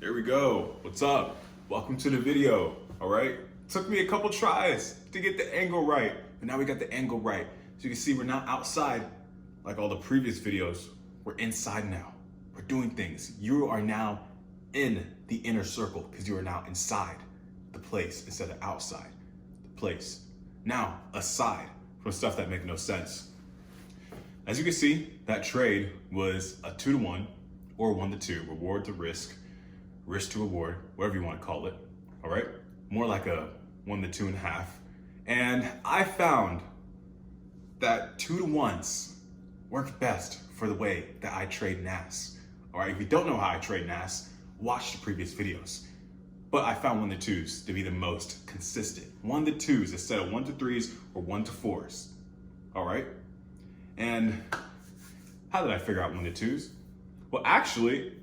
Here we go. What's up? Welcome to the video. All right. Took me a couple tries to get the angle right, but now we got the angle right. So you can see we're not outside like all the previous videos. We're inside now. We're doing things. You are now in the inner circle because you are now inside the place instead of outside the place. Now, aside from stuff that make no sense. As you can see, that trade was a 2-to-1 or 1-to-2, reward to risk, risk to reward, whatever you want to call it. All right, more like a 1-to-2.5. And I found that 2-to-1s work best for the way that I trade NAS. All right, if you don't know how I trade NAS, watch the previous videos. But I found 1-to-2s to be the most consistent. 1-to-2s instead of 1-to-3s or 1-to-4s. All right. And how did I figure out 1-to-2s? Well, actually,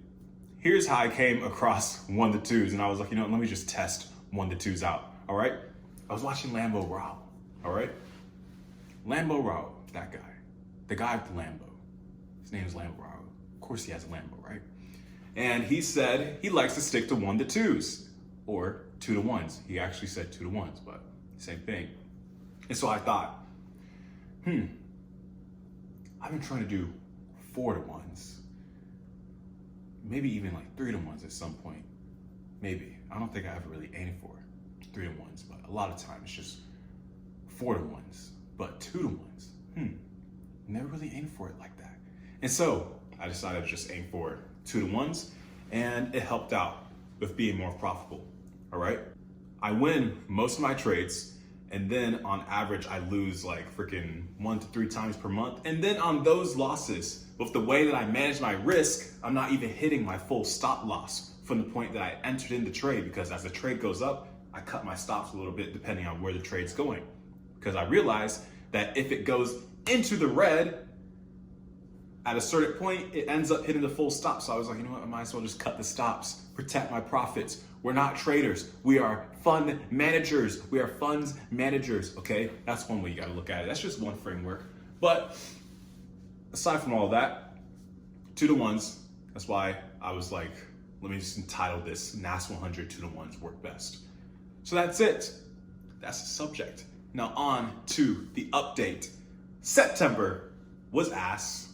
here's how I came across 1-to-2s. And I was like, let me just test 1-to-2s out. All right. I was watching Lambo Rao. All right. Lambo Rao, that guy. The guy with the Lambo. His name is Lambo Rao. Of course he has a Lambo, right? And he said he likes to stick to 1-to-2s or 2-to-1s. He actually said 2-to-1s, but same thing. And so I thought, I've been trying to do 4-to-1s. Maybe even like 3-to-1s at some point. Maybe. I don't think I ever really aimed for 3-to-1s, but a lot of times it's just 4-to-1s. But 2-to-1s, never really aimed for it like that. And so I decided to just aim for 2-to-1s, and it helped out with being more profitable. All right. I win most of my trades, and then on average, I lose like freaking 1 to 3 times per month. And then on those losses, with the way that I manage my risk, I'm not even hitting my full stop loss from the point that I entered in the trade, because as the trade goes up, I cut my stops a little bit depending on where the trade's going. Because I realized that if it goes into the red, at a certain point, it ends up hitting the full stop. So I was like, I might as well just cut the stops, protect my profits. We're not traders. We are fund managers. We are funds managers, okay? That's one way you gotta look at it. That's just one framework. But aside from all of that, 2-to-1s, that's why I was like, let me just entitle this Nas100 2-to-1s work best. So that's it. That's the subject. Now on to the update. September was ass.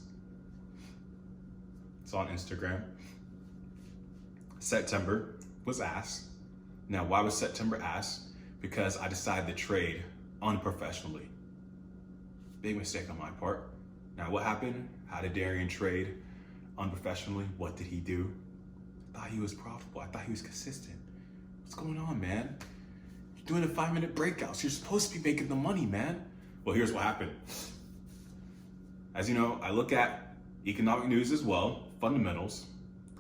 It's on Instagram. September was ass. Now, why was September ass? Because I decided to trade unprofessionally. Big mistake on my part. Now, what happened? How did Darian trade unprofessionally? What did he do? I thought he was profitable. I thought he was consistent. What's going on, man? You're doing the 5-minute breakouts. You're supposed to be making the money, man. Well, here's what happened. As you know, I look at economic news as well, fundamentals,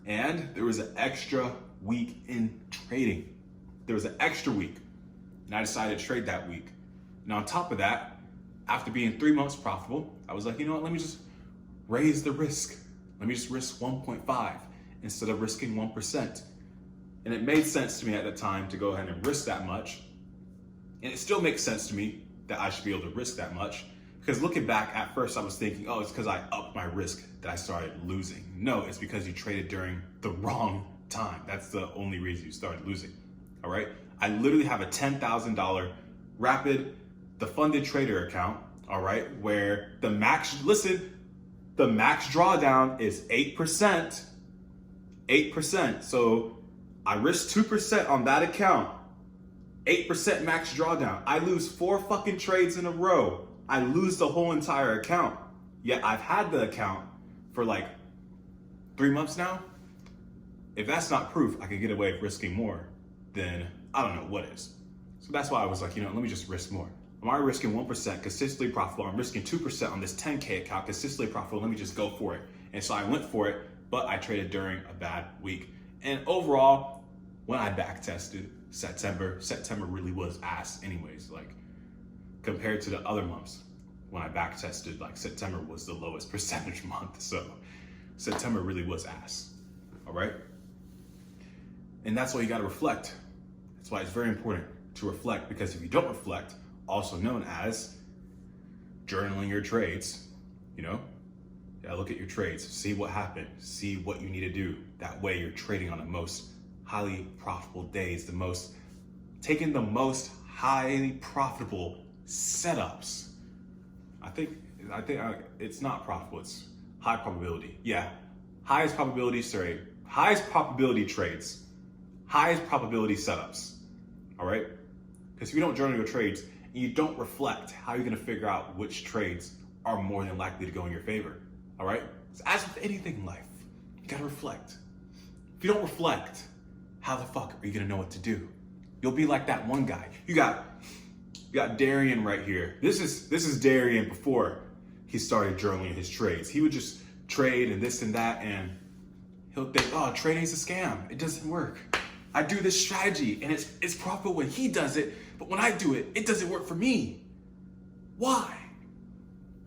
and there was an extra week in trading. There was an extra week, and I decided to trade that week. And on top of that, after being 3 months profitable, I was like, let me just raise the risk. Let me just risk 1.5 instead of risking 1%. And it made sense to me at the time to go ahead and risk that much. And it still makes sense to me that I should be able to risk that much. Because looking back, at first I was thinking, it's because I upped my risk that I started losing. No, it's because you traded during the wrong time. That's the only reason you started losing. All right. I literally have a $10,000 rapid, the funded trader account. All right. Where the max drawdown is 8%. 8%. So I risk 2% on that account. 8% max drawdown. I lose 4 fucking trades in a row. I lose the whole entire account. Yet I've had the account for like 3 months now. If that's not proof I could get away with risking more, then I don't know what is. So that's why I was like, let me just risk more. I'm already risking 1% consistently profitable. I'm risking 2% on this 10K account consistently profitable. Let me just go for it. And so I went for it, but I traded during a bad week. And overall, when I back tested September really was ass anyways. Like compared to the other months, when I back tested, like September was the lowest percentage month. So September really was ass. All right. And that's why you got to reflect. That's why it's very important to reflect, because if you don't reflect, also known as journaling your trades, look at your trades, see what happened, see what you need to do. That way you're trading on the most highly profitable days, taking the most highly profitable setups. I think it's not profitable, it's high probability. Yeah, highest probability trades, highest probability setups, all right? Because if you don't journal your trades and you don't reflect, how are you gonna figure out which trades are more than likely to go in your favor, all right? So as with anything in life, you gotta reflect. If you don't reflect, how the fuck are you gonna know what to do? You'll be like that one guy. You got Darian right here. This is Darian before he started journaling his trades. He would just trade and this and that, and he'll think, oh, trading's a scam. It doesn't work. I do this strategy and it's profitable when he does it, but when I do it, it doesn't work for me. Why?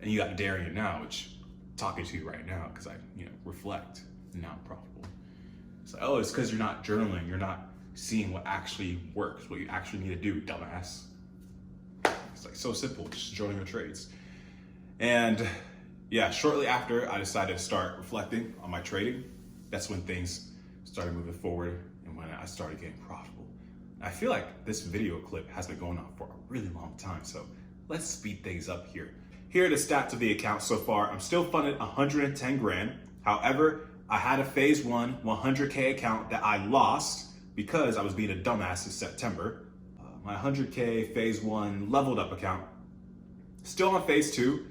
And you got Darian now, which I'm talking to you right now because I reflect, and now I'm profitable. It's like, oh, it's because you're not journaling. You're not seeing what actually works, what you actually need to do, dumbass. It's like so simple, just journaling your trades. And yeah, shortly after I decided to start reflecting on my trading, that's when things started moving forward and when I started getting profitable. I feel like this video clip has been going on for a really long time, so let's speed things up here. Here are the stats of the account so far. I'm still funded 110 grand. However, I had a phase one 100K account that I lost because I was being a dumbass in September. My 100K phase one leveled up account, still on phase two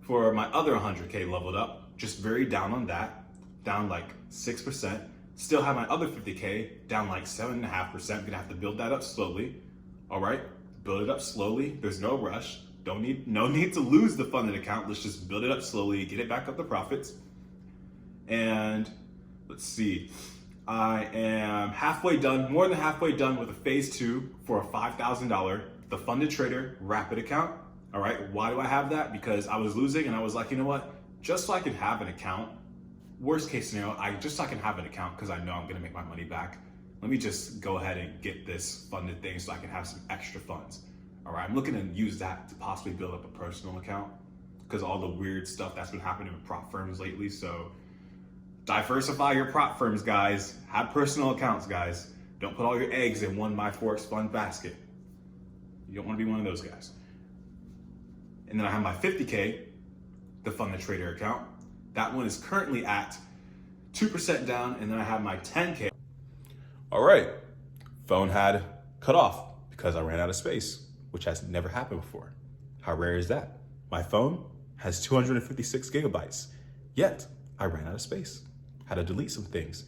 for my other 100K leveled up, just very down on that, down like 6%. Still have my other 50K down like 7.5%. Gonna have to build that up slowly. All right, build it up slowly. There's no rush. No need to lose the funded account. Let's just build it up slowly, get it back up to profits. And let's see, I am halfway done, more than halfway done with a phase two for a $5,000, the funded trader rapid account. All right, why do I have that? Because I was losing and I was like, you know what? Just so I can have an account, worst case scenario, just so I can have an account because I know I'm gonna make my money back. Let me just go ahead and get this funded thing so I can have some extra funds. All right, I'm looking to use that to possibly build up a personal account because all the weird stuff that's been happening with prop firms lately. So diversify your prop firms, guys. Have personal accounts, guys. Don't put all your eggs in one MyForex fund basket. You don't want to be one of those guys. And then I have my 50K, the funded trader account. That one is currently at 2% down. And then I have my 10K. All right, phone had cut off because I ran out of space, which has never happened before. How rare is that? My phone has 256 gigabytes, yet I ran out of space. Had to delete some things.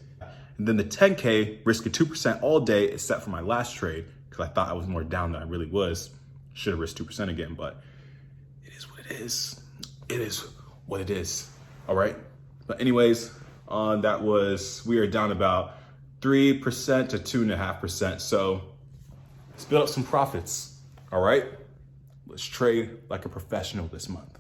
And then the 10K risk of 2% all day except for my last trade because I thought I was more down than I really was. Should have risked 2% again, but it is what it is. It is what it is, all right? But anyways, we are down about 3% to 2.5%. So let's build up some profits, all right? Let's trade like a professional this month.